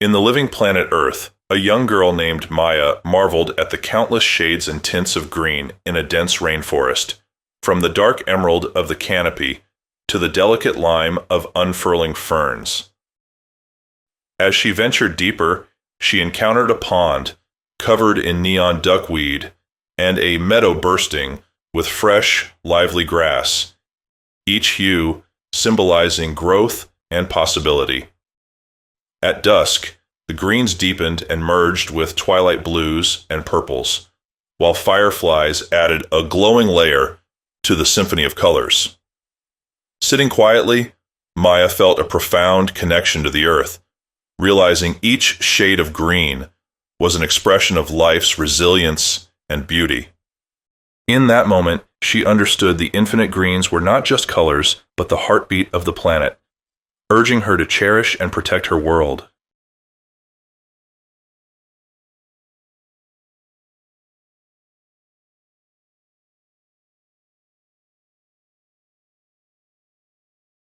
In the living planet Earth, a young girl named Maya marveled at the countless shades and tints of green in a dense rainforest, from the dark emerald of the canopy to the delicate lime of unfurling ferns. As she ventured deeper, she encountered a pond covered in neon duckweed and a meadow bursting with fresh, lively grass, each hue symbolizing growth and possibility. At dusk, the greens deepened and merged with twilight blues and purples, while fireflies added a glowing layer to the symphony of colors. Sitting quietly, Maya felt a profound connection to the earth, realizing each shade of green was an expression of life's resilience and beauty. In that moment, she understood the infinite greens were not just colors, but the heartbeat of the planet, urging her to cherish and protect her world.